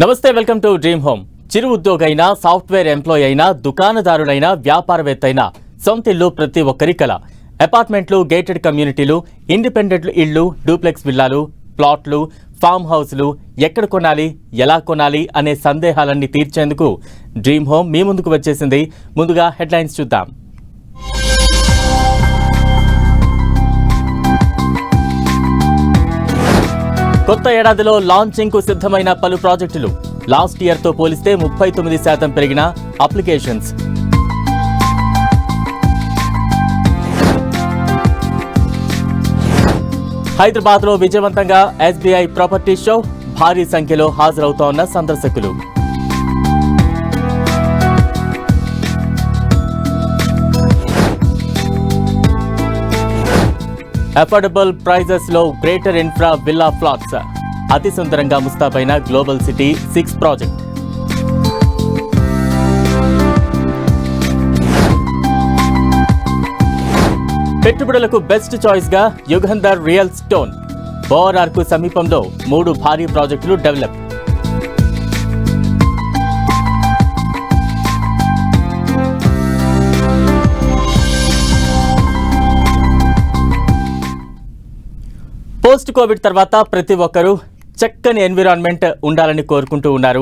నమస్తే, welcome to dream home. చిరు ఉద్యోగైనా, సాఫ్ట్వేర్ ఎంప్లాయీ అయినా, దుకాణదారుడైనా, వ్యాపారవేత్త అయినా సొంత ఇల్లు ప్రతి ఒక్కరి కల. అపార్ట్మెంట్లు, గేటెడ్ కమ్యూనిటీలు, ఇండిపెండెంట్ ఇళ్లు, డూప్లెక్స్ విల్లాలు, ప్లాట్లు, ఫామ్ హౌస్లు ఎక్కడ కొనాలి, ఎలా కొనాలి అనే సందేహాలన్నీ తీర్చేందుకు డ్రీమ్ హోమ్ మీ ముందుకు వచ్చేసింది. ముందుగా హెడ్లైన్స్ చూద్దాం. కొత్త ఏడాదిలో లాంచింగ్ కు సిద్ధమైన పలు ప్రాజెక్టులు. లాస్ట్ ఇయర్ తో పోలిస్తే 39% పెరిగిన అప్లికేషన్స్. హైదరాబాద్ లో విజయవంతంగా ఎస్బీఐ ప్రాపర్టీ షో. భారీ సంఖ్యలో హాజరవుతోన్న సందర్శకులు. అఫోర్డబుల్ ప్రైజెస్ లో గ్రేటర్ ఇన్ఫ్రా విల్లా ఫ్లాట్స్. అతి సుందరంగా ముస్తాబైన గ్లోబల్ సిటీ 6 ప్రాజెక్ట్. పెట్టుబడులకు బెస్ట్ చాయిస్ గా యుగంధర్ రియల్ స్టోన్. ORR కు సమీపంలో 3 భారీ ప్రాజెక్టులు డెవలప్. పోస్ట్ కోవిడ్ తర్వాత ప్రతి ఒక్కరూ చక్కని ఎన్విరాన్మెంట్ ఉండాలని కోరుకుంటూ ఉన్నారు.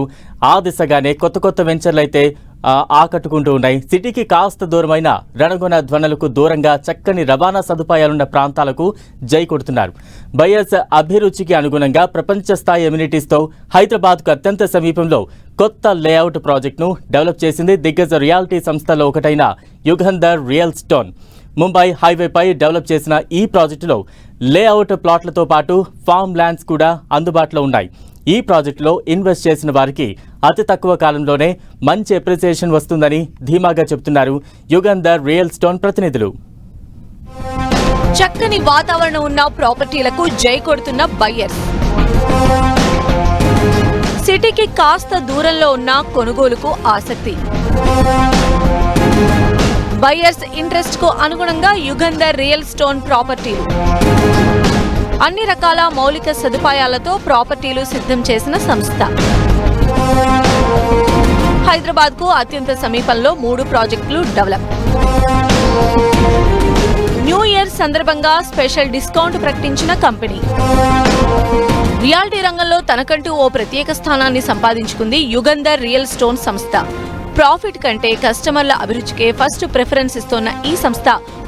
ఆ దిశగానే కొత్త వెంచర్లు అయితే ఆకట్టుకుంటూ ఉన్నాయి. సిటీకి కాస్త దూరమైన రణగొన ధ్వనులకు దూరంగా చక్కని రవాణా సదుపాయాలున్న ప్రాంతాలకు జై కొడుతున్నారు. బయర్స్ అభిరుచికి అనుగుణంగా ప్రపంచ స్థాయి ఎమ్యూనిటీస్తో హైదరాబాద్కు అత్యంత సమీపంలో కొత్త లేఅవుట్ ప్రాజెక్టును డెవలప్ చేసింది దిగ్గజ రియాలిటీ సంస్థలో ఒకటైన యుగంధర్ రియల్ స్టోన్. ముంబై హైవేపై డెవలప్ చేసిన ఈ ప్రాజెక్టులో లేఅవుట్ ప్లాట్లతో పాటు ఫామ్ ల్యాండ్స్ కూడా అందుబాటులో ఉన్నాయి. ఈ ప్రాజెక్టులో ఇన్వెస్ట్ చేసిన వారికి అతి తక్కువ కాలంలోనే మంచి అప్రిసియేషన్ వస్తుందని ధీమాగా చెబుతున్నారు యుగంధర్ రియల్ స్టోన్ ప్రతినిధులు. చక్కని వాతావరణం ఉన్న ప్రాపర్టీలకు జై కొడుతున్న బయ్యర్స్. సిటీకి కాస్త దూరంలో ఉన్న కొనుగోలుకు ఆసక్తి. బయ్యర్స్ ఇంట్రెస్ట్ కు అనుగుణంగా యుగంధర్ రియల్ స్టోన్ ప్రాపర్టీలు. అన్ని రకాల మౌలిక సదుపాయాలతో ప్రాపర్టీలు సిద్ధం చేసిన సంస్థ. హైదరాబాద్ కు అత్యంత సమీపంలో 3 ప్రాజెక్టులు డెవలప్. న్యూ ఇయర్ సందర్భంగా స్పెషల్ డిస్కౌంట్ ప్రకటించిన కంపెనీ. రియాలిటీ రంగంలో తనకంటూ ఓ ప్రత్యేక స్థానాన్ని సంపాదించుకుంది యుగంధర్ రియల్ స్టోన్ సంస్థ. ప్రాఫిట్ కంటే కస్టమర్ల అభిరుచికే ఫస్ట్ ప్రిఫరెన్స్ ఇస్తోన్న ఈ సంస్థ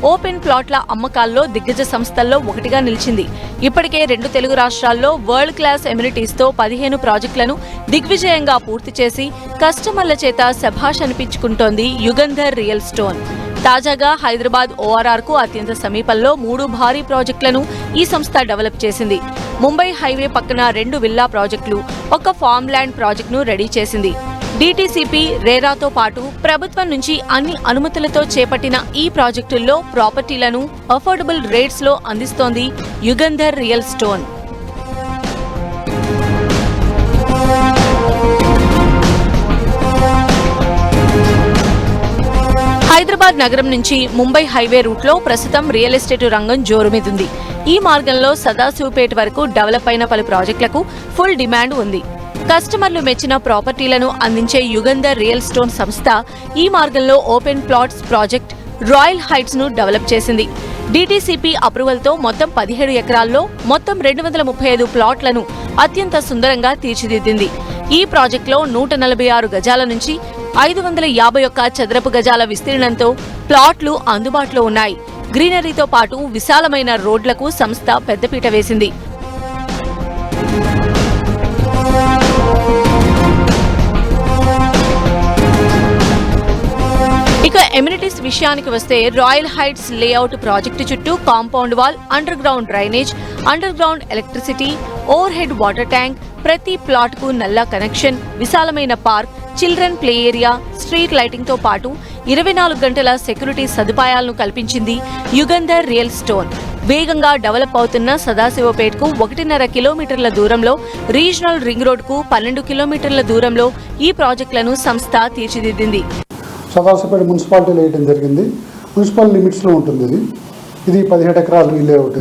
ఓపెన్ ప్లాట్ల అమ్మకాల్లో దిగ్గజ సంస్థల్లో ఒకటిగా నిలిచింది. ఇప్పటికే 2 తెలుగు రాష్ట్రాల్లో వరల్డ్ క్లాస్ ఎమ్యూనిటీస్తో 15 ప్రాజెక్టులను దిగ్విజయంగా పూర్తి చేసి కస్టమర్ల చేత శభాష్ అనిపించుకుంటోంది యుగంధర్ రియల్ స్టోన్. తాజాగా హైదరాబాద్ ORR కు అత్యంత సమీపంలో 3 భారీ ప్రాజెక్టులను ఈ సంస్థ డెవలప్ చేసింది. ముంబై హైవే పక్కన 2 విల్లా ప్రాజెక్టులు, 1 ఫామ్ ల్యాండ్ ప్రాజెక్టును రెడీ చేసింది. DTCP, RERAతో పాటు ప్రభుత్వం నుంచి అన్ని అనుమతులతో చేపట్టిన ఈ ప్రాజెక్టుల్లో ప్రాపర్టీలను అఫోర్డబుల్ రేట్స్ లో అందిస్తోంది యుగంధర్ రియల్ స్టోన్. హైదరాబాద్ నగరం నుంచి ముంబై హైవే రూట్లో ప్రస్తుతం రియల్ ఎస్టేట్ రంగం జోరుమీదుంది. ఈ మార్గంలో సదాశివపేట వరకు డెవలప్ అయిన పలు ప్రాజెక్టులకు ఫుల్ డిమాండ్ ఉంది. కస్టమర్లు మెచ్చిన ప్రాపర్టీలను అందించే యుగంధర్ రియల్ స్టోన్ సంస్థ ఈ మార్గంలో open plots project royal heights ను డెవలప్ చేసింది. DTCP అప్రూవల్తో మొత్తం 17 ఎకరాల్లో మొత్తం 235 ప్లాట్లను అత్యంత సుందరంగా తీర్చిదిద్దింది. ఈ ప్రాజెక్టులో 146 గజాల నుంచి 551 చదరపు గజాల విస్తీర్ణంతో ప్లాట్లు అందుబాటులో ఉన్నాయి. గ్రీనరీతో పాటు విశాలమైన రోడ్లకు సంస్థ పెద్దపీట వేసింది. ఇక ఎమ్యూనిటీస్ విషయానికి వస్తే రాయల్ హైట్స్ లేఅవుట్ ప్రాజెక్టు చుట్టూ compound wall, under ground drainage, under ground electricity, over head water tank, ప్రతి ప్లాట్ కు నల్లా కనెక్షన్, విశాలమైన park, children play area, street lighting తో పాటు 24 గంటల సెక్యూరిటీ సదుపాయాలను కల్పించింది యుగంధర్ రియల్ స్టోన్. వేగంగా డెవలప్ అవుతున్న సదాశివపేటకు 1.5 కిలోమీటర్ల దూరంలో, రీజనల్ రింగ్ రోడ్ కు 12 కిలోమీటర్ల దూరంలో ఈ ప్రాజెక్టులను సంస్థ తీర్చిదిద్దింది. సదాశివపేట మున్సిపాలిటీలో వేయడం జరిగింది. మున్సిపల్ లిమిట్స్లో ఉంటుంది. ఇది 17 ఎకరాలు ఈ లేఅవుట్.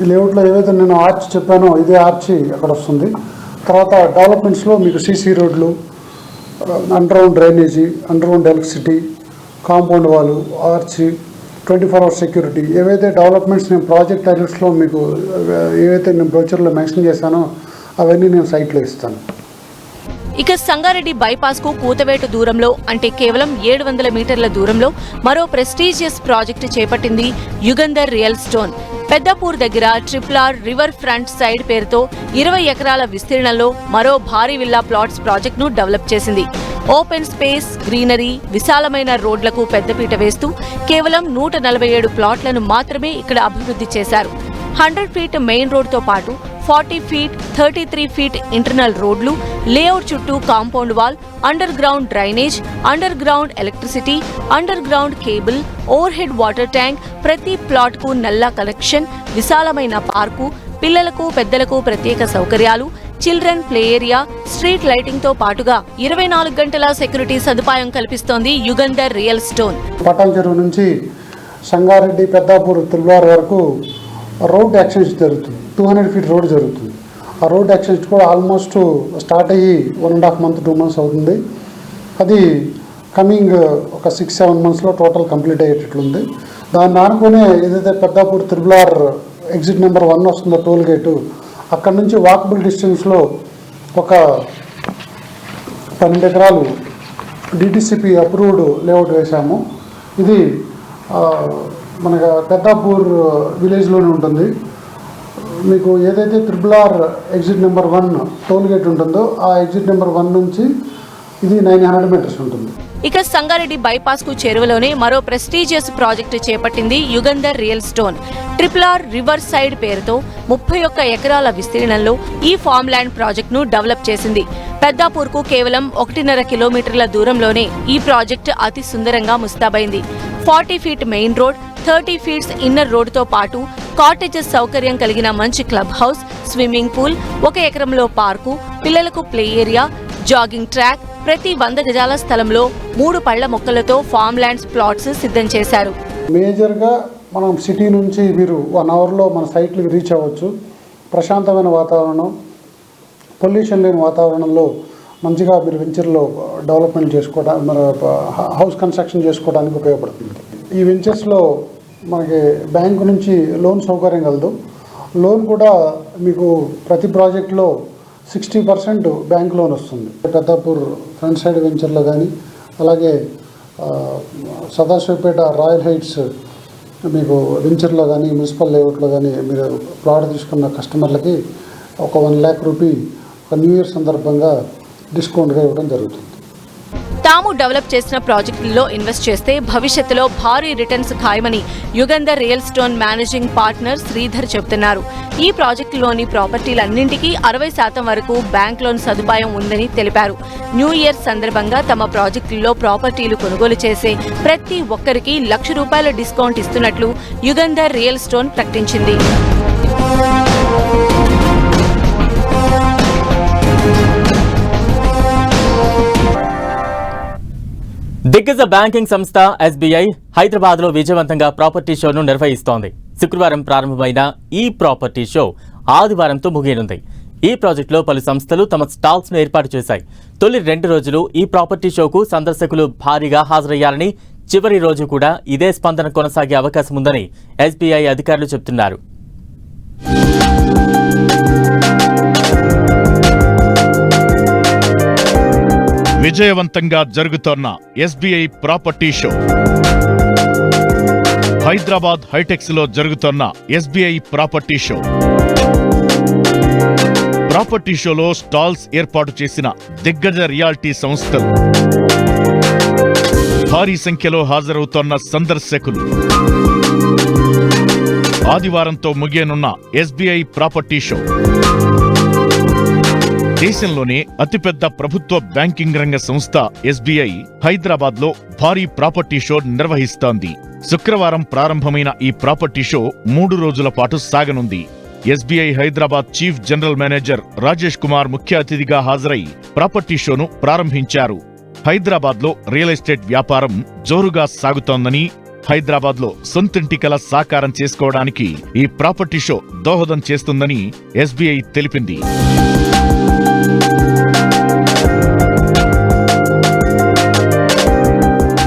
ఈ లేఅవుట్లో ఏవైతే నేను ఆర్చ్ చెప్పానో ఇదే ఆర్చ్ అక్కడ వస్తుంది. తర్వాత డెవలప్మెంట్స్లో మీకు సీసీ రోడ్లు, underground drainage, underground electricity, compound wall, arch, 24 hours security, ఏవైతే డెవలప్మెంట్స్ నేను ప్రాజెక్ట్ టైటిల్స్లో మీకు ఏవైతే నేను బ్రోచర్లో మెన్షన్ చేశానో అవన్నీ నేను సైట్లో ఇస్తాను. ఇక సంగారెడ్డి బైపాస్ కు కూతవేటు దూరంలో అంటే కేవలం 700 మీటర్ల దూరంలో మరో ప్రెస్టీజియస్ ప్రాజెక్టు చేపట్టింది యుగంధర్ రియల్ స్టోన్. పెద్దపూర్ దగ్గర RRR రివర్ ఫ్రంట్ సైడ్ పేరుతో 20 ఎకరాల విస్తీర్ణంలో మరో భారీ విల్లా ప్లాట్స్ ప్రాజెక్టును డెవలప్ చేసింది. ఓపెన్ స్పేస్, గ్రీనరీ, విశాలమైన రోడ్లకు పెద్దపీట వేస్తూ కేవలం 147 ప్లాట్లను మాత్రమే ఇక్కడ అభివృద్ధి చేశారు. 100 ఫీట్ మెయిన్ రోడ్తో పాటు 40 ఫీట్, 33 ఫీట్ ఇంటర్నల్ రోడ్లు, లేఅవుట్ చుట్టూ compound wall, under ground drainage, under ground electricity, under ground cable, over head water tank, ప్రతి ప్లాట్ కు నల్లా కనెక్షన్, విశాలమైన పార్కు, పిల్లలకు పెద్దలకు ప్రత్యేక సౌకర్యాలు, children play area, street lighting తో పాటుగా 24 గంటల సెక్యూరిటీ సదుపాయం కల్పిస్తోంది యుగంధర్ రియల్ స్టోన్. పటాన్ చెరువు నుంచి సంగారెడ్డి, పెద్దాపూర్, తిరువార్ వరకు రోడ్ ఎక్స్టెన్షన్ జరుగుతుంది. 200 ఫీట్ రోడ్ జరుగుతుంది. ఆ రోడ్ ఎక్స్టెన్షన్ కూడా ఆల్మోస్ట్ స్టార్ట్ అయ్యి 1.5 months 2 months అవుతుంది. అది కమింగ్ ఒక 6-7 monthsలో టోటల్ కంప్లీట్ అయ్యేటట్లుంది. దాన్ని ఆనుకునే ఏదైతే పెద్దాపూర్ తిరువార్ ఎగ్జిట్ నెంబర్ 1 వస్తుందో టోల్ గేటు, అక్కడ నుంచి వాకబుల్ డిస్టెన్స్లో ఒక 12 ఎకరాలు DTCP అప్రూవ్డ్ లేఅవుట్ వేశాము. ఇది మన పెద్దాపూర్ విలేజ్లోనే ఉంటుంది. మీకు ఏదైతే RRR exit number 1 toll gate ఉంటుందో ఆ ఎగ్జిట్ నెంబర్ 1 నుంచి ఇది 900 మీటర్స్ ఉంటుంది. ఇక సంగారెడ్డి బైపాస్ కు చేరువలోనే మరో ప్రెస్టీజియస్ ప్రాజెక్టు చేపట్టింది Yugandhar real stone. RRR river side పేరుతో 31 ఎకరాల విస్తీర్ణంలో ఈ ఫార్మ్ ల్యాండ్ ప్రాజెక్టును డెవలప్ చేసింది. పెద్దాపూర్ కు కేవలం 1.5 కిలోమీటర్ల దూరంలోనే ఈ ప్రాజెక్టు అతి సుందరంగా ముస్తాబైంది. 40 feet main road, 30 feets inner రోడ్డుతో పాటు కాటేజెస్ సౌకర్యం కలిగిన మంచి క్లబ్ హౌస్, స్విమ్మింగ్ పూల్, 1 ఎకరంలో పార్కు, పిల్లలకు ప్లే ఏరియా, జాగింగ్ ట్రాక్, ప్రతి 100 గజాల స్థలంలో 3 పళ్ల మొక్కలతో ఫార్మ్ ల్యాండ్స్ ప్లాట్స్ సిద్ధం చేశారు. మేజర్గా మనం సిటీ నుంచి మీరు 1 అవర్లో మన సైట్లకు రీచ్ అవ్వచ్చు. ప్రశాంతమైన వాతావరణం, పొల్యూషన్ లేని వాతావరణంలో మంచిగా మీరు వెంచర్లో డెవలప్మెంట్ చేసుకోవడానికి, మన హౌస్ కన్స్ట్రక్షన్ చేసుకోవడానికి ఉపయోగపడుతుంది. ఈ వెంచర్స్లో మనకి బ్యాంకు నుంచి లోన్ సౌకర్యం కలదు. లోన్ కూడా మీకు ప్రతి ప్రాజెక్టులో 60% బ్యాంక్ లోన్ వస్తుంది. పెద్దాపూర్ ఫ్రంట్ సైడ్ వెంచర్లో కానీ, అలాగే సదాశివపేట రాయల్ హైట్స్ మీకు వెంచర్లో కానీ, మున్సిపల్ లేఅవుట్లో కానీ మీరు ప్లాట్ తీసుకున్న కస్టమర్లకి ఒక 1 lakh రూపీ ఒక న్యూ ఇయర్ సందర్భంగా డిస్కౌంట్గా ఇవ్వడం జరుగుతుంది. తాము డెవలప్ చేసిన ప్రాజెక్టుల్లో ఇన్వెస్ట్ చేస్తే భవిష్యత్తులో భారీ రిటర్న్స్ ఖాయమని Yugandhar real stone managing partner Sridhar చెబుతున్నారు. ఈ ప్రాజెక్టులోని ప్రాపర్టీలన్నింటికీ 60% వరకు బ్యాంక్ లోన్ సదుపాయం ఉందని తెలిపారు. న్యూ ఇయర్ సందర్భంగా తమ ప్రాజెక్టుల్లో ప్రాపర్టీలు కొనుగోలు చేసే ప్రతి ఒక్కరికి ₹1,00,000 డిస్కౌంట్ ఇస్తున్నట్లు యుగంధర్ రియల్ స్టోన్ ప్రకటించింది. దిగ్గజ బ్యాంకింగ్ సంస్థ SBI హైదరాబాద్లో విజయవంతంగా ప్రాపర్టీ షోను నిర్వహిస్తోంది. శుక్రవారం ప్రారంభమైన ఈ ప్రాపర్టీ షో ఆదివారంతో ముగియనుంది. ఈ ప్రాజెక్టులో పలు సంస్థలు తమ స్టాల్స్ను ఏర్పాటు చేశాయి. తొలి 2 రోజులు ఈ ప్రాపర్టీ షోకు సందర్శకులు భారీగా హాజరయ్యారని, చివరి రోజు కూడా ఇదే స్పందన కొనసాగే అవకాశం ఉందని SBI అధికారులు చెబుతున్నారు. విజయవంతంగా జరుగుతోన్న SBI property show. Hyderabad HITEX లో జరుగుతోన్న SBI ప్రాపర్టీ షో. ప్రాపర్టీ షోలో స్టాల్స్ ఏర్పాటు చేసిన దిగ్గజ రియాలిటీ సంస్థలు, భారీ సంఖ్యలో హాజరవుతోన్న సందర్శకులు. ఆదివారంతో ముగియనున్న SBI ప్రాపర్టీ షో దేశంలోనే అతిపెద్ద ప్రభుత్వ బ్యాంకింగ్ రంగ సంస్థ SBI హైదరాబాద్ లో భారీ ప్రాపర్టీ షో నిర్వహిస్తోంది. శుక్రవారం ప్రారంభమైన ఈ ప్రాపర్టీ షో 3 రోజుల పాటు సాగనుంది. SBI Hyderabad chief general manager Rajesh Kumar ముఖ్య అతిథిగా హాజరై ప్రాపర్టీ షోను ప్రారంభించారు. హైదరాబాద్ లో రియల్ ఎస్టేట్ వ్యాపారం జోరుగా సాగుతోందని, హైదరాబాద్ లో సొంతింటి కల సాకారం చేసుకోవడానికి ఈ ప్రాపర్టీ షో దోహదం చేస్తుందని SBI తెలిపింది.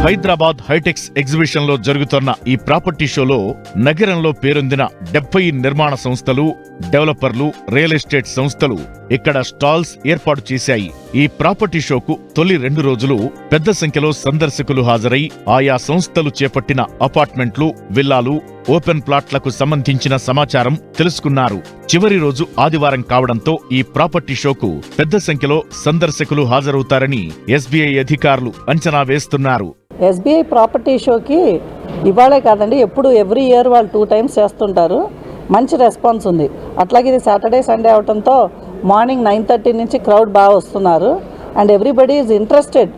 హైదరాబాద్ హైటెక్స్ ఎగ్జిబిషన్ లో జరుగుతున్న ఈ ప్రాపర్టీ షోలో నగరంలో పేరొందిన 70 నిర్మాణ సంస్థలు, డెవలపర్లు, రియల్ ఎస్టేట్ సంస్థలు ఇక్కడ స్టాల్స్ ఏర్పాటు చేశాయి. ఈ ప్రాపర్టీ షోకు తొలి 2 రోజులు పెద్ద సంఖ్యలో సందర్శకులు హాజరై ఆయా సంస్థలు చేపట్టిన అపార్ట్మెంట్లు, విల్లాలు, ఓపెన్ ప్లాట్లకు సంబంధించిన సమాచారం తెలుసుకున్నారు. చివరి రోజు ఆదివారం కావడంతో ఈ ప్రాపర్టీ షోకు పెద్ద సంఖ్యలో సందర్శకులు హాజరవుతారని ఎస్బీఐ అధికారులు అంచనా వేస్తున్నారు. ఎస్బీఐ ప్రాపర్టీ షోకి ఇవాళే కాదండి, ఎప్పుడు ఎవ్రీ ఇయర్ వాళ్ళు 2 times చేస్తుంటారు. మంచి రెస్పాన్స్ ఉంది. అట్లాగే ఇది సాటర్డే సండే అవడంతో మార్నింగ్ 9:30 నుంచి క్రౌడ్ బాగా వస్తున్నారు. And everybody is interested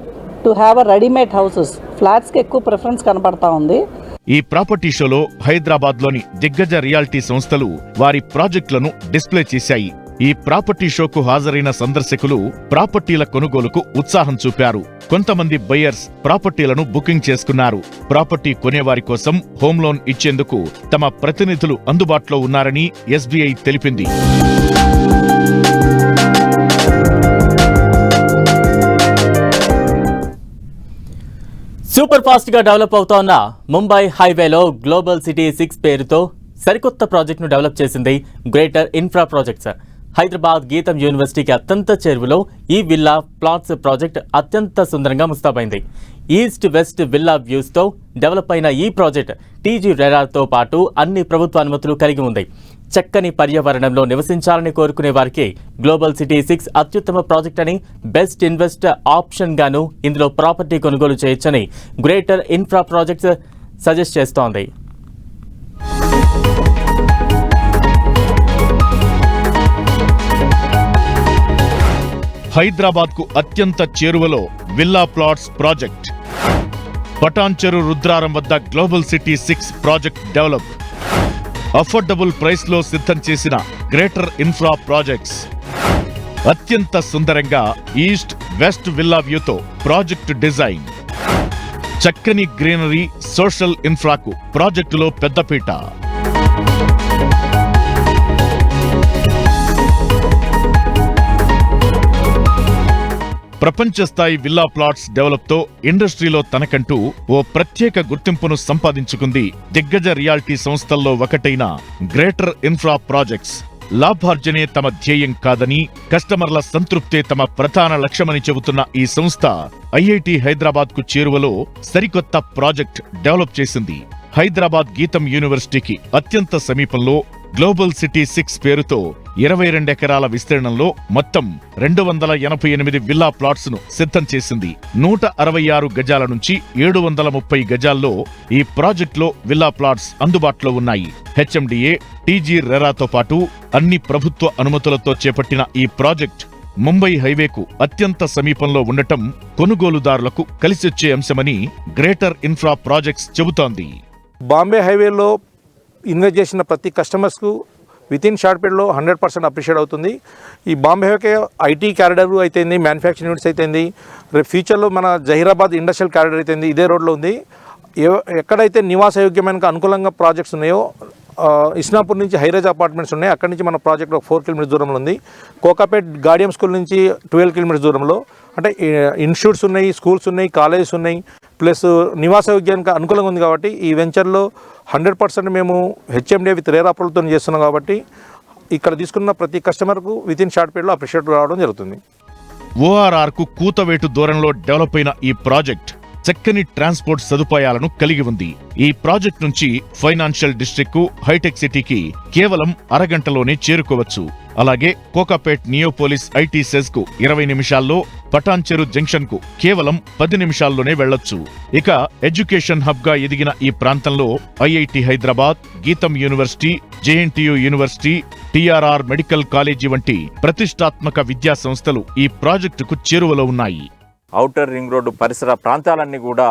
to have a readymade houses. ఫ్లాట్స్కి ఎక్కువ ప్రిఫరెన్స్ కనపడతా ఉంది. ఈ ప్రాపర్టీ షోలో హైదరాబాద్లోని దిగ్గజ రియాలిటీ సంస్థలు వారి ప్రాజెక్టులను డిస్ప్లే చేశాయి. ఈ ప్రాపర్టీ షోకు హాజరైన సందర్శకులు ప్రాపర్టీల కొనుగోలుకు ఉత్సాహం చూపారు. కొంతమంది బయ్యర్స్ ప్రాపర్టీలను బుకింగ్ చేసుకున్నారు. ప్రాపర్టీ కొనేవారి కోసం హోమ్ లోన్ ఇచ్చేందుకు తమ ప్రతినిధులు అందుబాటులో ఉన్నారని ఎస్బీఐ తెలిపింది. సూపర్ ఫాస్ట్ గా డెవలప్ అవుతోన్న ముంబై హైవేలో గ్లోబల్ సిటీ 6 పేరుతో సరికొత్త ప్రాజెక్టును డెవలప్ చేసింది గ్రేటర్ ఇన్ఫ్రా ప్రాజెక్ట్స్. హైదరాబాద్ గీతం యూనివర్సిటీకి అత్యంత చేరువలో ఈ విల్లా ప్లాట్స్ ప్రాజెక్ట్ అత్యంత సుందరంగా ముస్తాబైంది. ఈస్ట్ వెస్ట్ విల్లా వ్యూస్తో డెవలప్ అయిన ఈ ప్రాజెక్ట్ టీజీ రెరాతో పాటు అన్ని ప్రభుత్వ అనుమతులు కలిగి ఉంది. చక్కని పర్యావరణంలో నివసించాలని కోరుకునే వారికి గ్లోబల్ సిటీ 6 అత్యుత్తమ ప్రాజెక్ట్ అని, బెస్ట్ ఇన్వెస్ట్ ఆప్షన్ గాను ఇందులో ప్రాపర్టీ కొనుగోలు చేయొచ్చని గ్రేటర్ ఇన్ఫ్రా ప్రాజెక్ట్స్ సజెస్ట్ చేస్తోంది. హైదరాబాద్ కు అత్యంత చేరువలో villa plots project. Patancheru Rudraram వద్ద global city 6 project develop. Affordable price లో సిద్ధం చేసిన గ్రేటర్ ఇన్ఫ్రా ప్రాజెక్ట్స్. అత్యంత సుందరంగా ఈస్ట్ వెస్ట్ విల్లా వ్యూతో ప్రాజెక్టు డిజైన్. చక్కని గ్రీనరీ, సోషల్ ఇన్ఫ్రాకు ప్రాజెక్టులో పెద్దపీట. ప్రపంచ స్థాయి విల్లా ప్లాట్స్ డెవలప్ తో ఇండస్ట్రీలో తనకంటూ ఓ ప్రత్యేక గుర్తింపును సంపాదించుకుంది దిగ్గజ రియాలిటీ సంస్థల్లో ఒకటైన గ్రేటర్ ఇన్ఫ్రా ప్రాజెక్ట్స్. లాభార్జనే తమ ధ్యేయం కాదని, కస్టమర్ల సంతృప్తే తమ ప్రధాన లక్ష్యమని చెబుతున్న ఈ సంస్థ ఐఐటి హైదరాబాద్ కు చేరువలో సరికొత్త ప్రాజెక్ట్ డెవలప్ చేసింది. హైదరాబాద్ గీతం యూనివర్సిటీకి అత్యంత సమీపంలో గ్లోబల్ సిటీ 6 పేరుతో 22 ఎకరాల విస్తీర్ణంలో మొత్తం 288 విల్లా ప్లాట్స్ ను సిద్ధం చేసింది. 166 గజాల నుంచి 730 గజాల్లో ఈ ప్రాజెక్టులో విల్లా ప్లాట్స్ అందుబాటులో ఉన్నాయి. హెచ్ఎండిఏ, టీజీ రెరాతో పాటు అన్ని ప్రభుత్వ అనుమతులతో చేపట్టిన ఈ ప్రాజెక్ట్ ముంబై హైవేకు అత్యంత సమీపంలో ఉండటం కొనుగోలుదారులకు కలిసొచ్చే అంశమని గ్రేటర్ ఇన్ఫ్రా ప్రాజెక్ట్స్ చెబుతోంది. బాంబే హైవేలో ఇన్వెస్ట్ చేసిన ప్రతి కస్టమర్స్కు వితిన్ షార్ట్ పీరియడ్లో 100% అప్రిషియేట్ అవుతుంది. ఈ బాంబే హైవేకే ఐటీ క్యారిడర్ అయితేంది, మ్యానుఫ్యాక్చరింగ్ యూనిట్స్ అయితేంది, రేపు ఫ్యూచర్లో మన జహీరాబాద్ ఇండస్ట్రియల్ క్యారిడర్ అయితేంది, ఇదే రోడ్లో ఉంది. ఎక్కడైతే నివాసయోగ్యమైన అనుకూలంగా ప్రాజెక్ట్స్ ఉన్నాయో, ఇస్నాపూర్ నుంచి హైరేజ్ అపార్ట్మెంట్స్ ఉన్నాయి, అక్కడి నుంచి మన ప్రాజెక్ట్ ఒక 4 kilometers దూరంలో ఉంది. కోకాపేట్ గాడియం స్కూల్ నుంచి 12 kilometers దూరంలో. అంటే ఇన్స్టిట్యూట్స్ ఉన్నాయి, స్కూల్స్ ఉన్నాయి, కాలేజెస్ ఉన్నాయి, ప్లస్ నివాసయోగ్యానికి అనుకూలంగా ఉంది. కాబట్టి ఈ వెంచర్లో 100% మేము హెచ్ఎండిఏ విత్ రేర్ అప్రూవల్తో చేస్తున్నాం. కాబట్టి ఇక్కడ తీసుకున్న ప్రతి కస్టమర్కు వితిన్ షార్ట్ పీరియడ్లో అప్రిషియేట్ రావడం జరుగుతుంది. ఓఆర్ఆర్ కు కూతవేటు దూరంలో డెవలప్ అయిన ఈ ప్రాజెక్ట్ చక్కని ట్రాన్స్పోర్ట్ సదుపాయాలను కలిగి ఉంది. ఈ ప్రాజెక్ట్ నుంచి ఫైనాన్షియల్ డిస్ట్రిక్ట్ కు, హైటెక్ సిటీకి కేవలం అరగంటలోనే చేరుకోవచ్చు. అలాగే కోకాపేట్ నియోపోలిస్ ఐటీ సెజ్ కు 20 నిమిషాల్లో, పటాన్చెరు జంక్షన్ కు కేవలం 10 నిమిషాల్లోనే వెళ్లొచ్చు. ఇక ఎడ్యుకేషన్ హబ్ గా ఎదిగిన ఈ ప్రాంతంలో ఐఐటి హైదరాబాద్, గీతం university, JNTU university, TRR medical college వంటి ప్రతిష్టాత్మక విద్యా సంస్థలు ఈ ప్రాజెక్టుకు చేరువలో ఉన్నాయి. ఔటర్ రింగ్ రోడ్డు పరిసర ప్రాంతాలన్నీ కూడా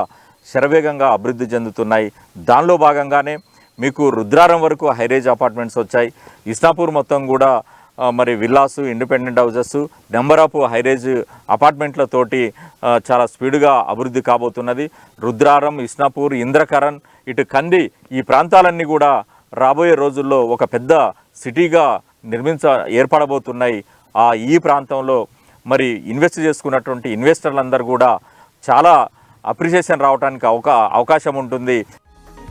శరవేగంగా అభివృద్ధి చెందుతున్నాయి. దానిలో భాగంగానే మీకు రుద్రారం వరకు హైరేజ్ అపార్ట్మెంట్స్ వచ్చాయి. ఇస్నాపూర్ మొత్తం కూడా మరి villas, independent houses, number of high rise అపార్ట్మెంట్లతోటి చాలా స్పీడ్గా అభివృద్ధి కాబోతున్నది. రుద్రారం, ఇస్నాపూర్, ఇంద్రకరణ్, ఇటు కంది, ఈ ప్రాంతాలన్నీ కూడా రాబోయే రోజుల్లో ఒక పెద్ద సిటీగా ఏర్పడబోతున్నాయి. ఈ ప్రాంతంలో మరి ఇన్వెస్ట్ చేసుకున్నటువంటి ఇన్వెస్టర్లందరూ కూడా చాలా అప్రిషియేషన్ రావడానికి అవకాశం ఉంటుంది.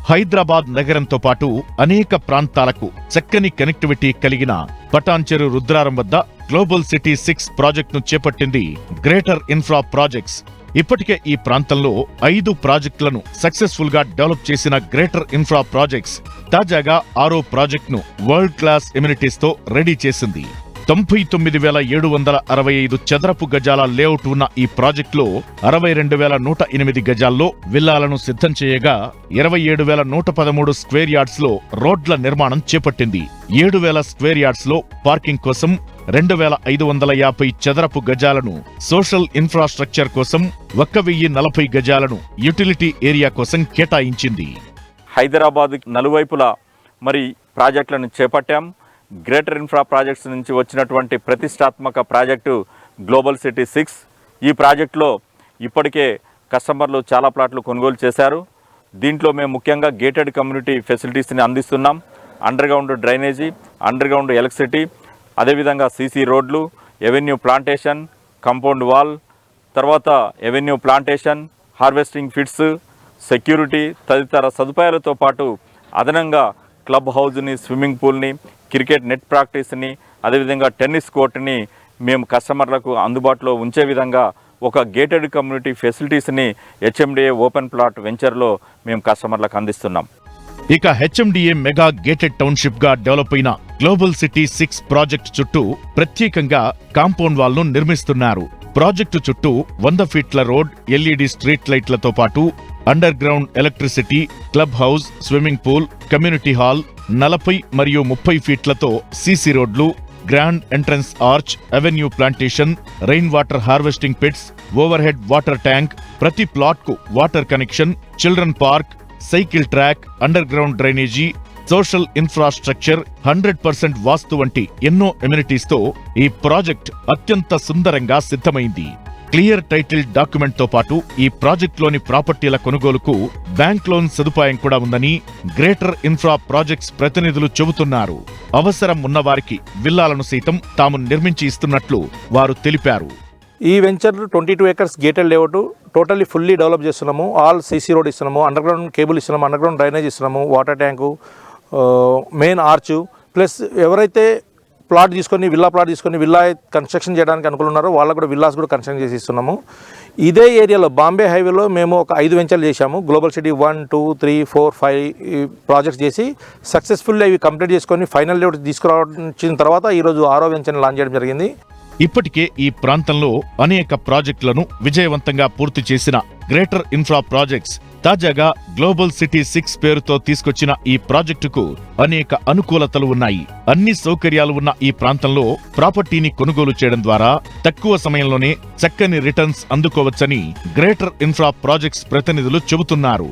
హైదరాబాద్ నగరంతో పాటు అనేక ప్రాంతాలకు చక్కని కనెక్టివిటీ కలిగిన పటాన్చెరు రుద్రారం వద్ద గ్లోబల్ సిటీ 6 ప్రాజెక్టును చేపట్టింది గ్రేటర్ ఇన్ఫ్రా ప్రాజెక్ట్స్. ఇప్పటికే ఈ ప్రాంతంలో 5 ప్రాజెక్టులను సక్సెస్ఫుల్ గా డెవలప్ చేసిన గ్రేటర్ ఇన్ఫ్రా ప్రాజెక్ట్స్ తాజాగా 6వ ప్రాజెక్టును వరల్డ్ క్లాస్ ఎమ్యూనిటీస్ తో రెడీ చేసింది. 99,765 చదరపు గజాల లేఅవుట్ ఉన్న ఈ ప్రాజెక్టులో 62,108 గజాల్లో విల్లాలను సిద్ధం చేయగా 27,113 స్క్వేర్ యార్డ్స్ లో రోడ్ల నిర్మాణం చేపట్టింది. 7,000 స్క్వేర్ యార్డ్స్ లో పార్కింగ్ కోసం, 2,550 చదరపు గజాలను సోషల్ ఇన్ఫ్రాస్ట్రక్చర్ కోసం, 1,040 గజాలను యుటిలిటీ ఏరియా కోసం కేటాయించింది. హైదరాబాద్ నలువైపులా మరి ప్రాజెక్టులను చేపట్టాం. గ్రేటర్ ఇన్ఫ్రా ప్రాజెక్ట్స్ నుంచి వచ్చినటువంటి ప్రతిష్టాత్మక ప్రాజెక్టు గ్లోబల్ సిటీ 6. ఈ ప్రాజెక్టులో ఇప్పటికే కస్టమర్లు చాలా ప్లాట్లు కొనుగోలు చేశారు. దీంట్లో మేము ముఖ్యంగా గేటెడ్ కమ్యూనిటీ ఫెసిలిటీస్ని అందిస్తున్నాం. Underground drainage, underground electricity, అదేవిధంగా సీసీ రోడ్లు, ఎవెన్యూ ప్లాంటేషన్, కాంపౌండ్ వాల్, తర్వాత avenue plantation, harvesting pits, security తదితర సదుపాయాలతో పాటు అదనంగా క్లబ్ హౌస్ని, స్విమ్మింగ్ పూల్ని, క్రికెట్ నెట్ ప్రాక్టీస్ని, అదేవిధంగా టెన్నిస్ కోర్టుని మేము కస్టమర్లకు అందుబాటులో ఉంచే విధంగా ఒక గేటెడ్ కమ్యూనిటీ ఫెసిలిటీస్ని హెచ్ఎండిఏ ఓపెన్ ప్లాట్ వెంచర్లో మేము కస్టమర్లకు అందిస్తున్నాం. ఇక హెచ్ఎండిఏ మెగా గేటెడ్ టౌన్షిప్ గా డెవలప్ అయిన గ్లోబల్ సిటీ 6 ప్రాజెక్టు చుట్టూ ప్రత్యేకంగా కాంపౌండ్ వాల్ ను నిర్మిస్తున్నారు. ప్రాజెక్టు చుట్టూ 100 ఫీట్ల రోడ్, ఎల్ఈడి స్ట్రీట్ లైట్లతో పాటు underground electricity, club house, swimming pool, community hall, 40 మరియు 30 ఫీట్లతో సీసీ రోడ్లు, grand entrance arch, avenue plantation, rain water harvesting pits, overhead water tank, ప్రతి ప్లాట్ కు water connection, children park, cycle track, underground drainage, social infrastructure, 100% vastu వంటి ఎన్నో amenities తో ఈ project అత్యంత సుందరంగా సిద్ధమైంది. క్లియర్ టైటిల్ డాక్యుమెంట్ తో పాటు ఈ ప్రాజెక్టులోని ప్రాపర్టీల కొనుగోలుకు బ్యాంక్ లోన్ సదుపాయం కూడా ఉందని గ్రేటర్ ఇన్ఫ్రా ప్రాజెక్ట్స్ ప్రతినిధులు చెబుతున్నారు. అవసరం ఉన్నవారికి విల్లాలను సైతం తాము నిర్మించి ఇస్తున్నట్లు వారు తెలిపారు. ఈ venture 22 acres gated layout totally fully develop చేస్తున్నాము. ఆల్ సీసీ రోడ్ ఇస్తున్నాము, అండర్ గ్రౌండ్ కేబుల్ ఇస్తున్నాము, అండర్ గ్రౌండ్ డ్రైనేజ్ ఇస్తున్నాము, water tank, main arch, plus ఎవరైతే ప్లాట్ తీసుకొని విల్లా కన్స్ట్రక్షన్ చేయడానికి అనుకూలం ఉన్నారో వాళ్ళకు కూడా విల్లాస్ కూడా కన్స్ట్రక్షన్ చేసి ఇస్తున్నాము. ఇదే ఏరియాలో బాంబే హైవేలో మేము ఒక 5 వెంచర్లు చేశాము. గ్లోబల్ సిటీ 1, 2, 3, 4, 5 ప్రాజెక్ట్స్ చేసి సక్సెస్ఫుల్లీ ఇవి కంప్లీట్ చేసుకొని ఫైనల్ లేఅవుట్ తీసుకురావచ్చిన తర్వాత ఈరోజు 6వ వెంచర్ని లాంచ్ చేయడం జరిగింది. ఇప్పటికే ఈ ప్రాంతంలో అనేక ప్రాజెక్టులను విజయవంతంగా పూర్తి చేసిన గ్రేటర్ ఇన్ఫ్రా ప్రాజెక్ట్స్ తాజాగా గ్లోబల్ సిటీ 6 పేరుతో తీసుకొచ్చిన ఈ ప్రాజెక్టుకు అనేక అనుకూలతలు ఉన్నాయి. అన్ని సౌకర్యాలు ఉన్న ఈ ప్రాంతంలో ప్రాపర్టీని కొనుగోలు చేయడం ద్వారా తక్కువ సమయంలోనే చక్కని రిటర్న్స్ అందుకోవచ్చని గ్రేటర్ ఇన్ఫ్రా ప్రాజెక్ట్స్ ప్రతినిధులు చెబుతున్నారు.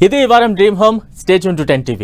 ఇది ఈ వారం dream home. Stay tune to 10 TV.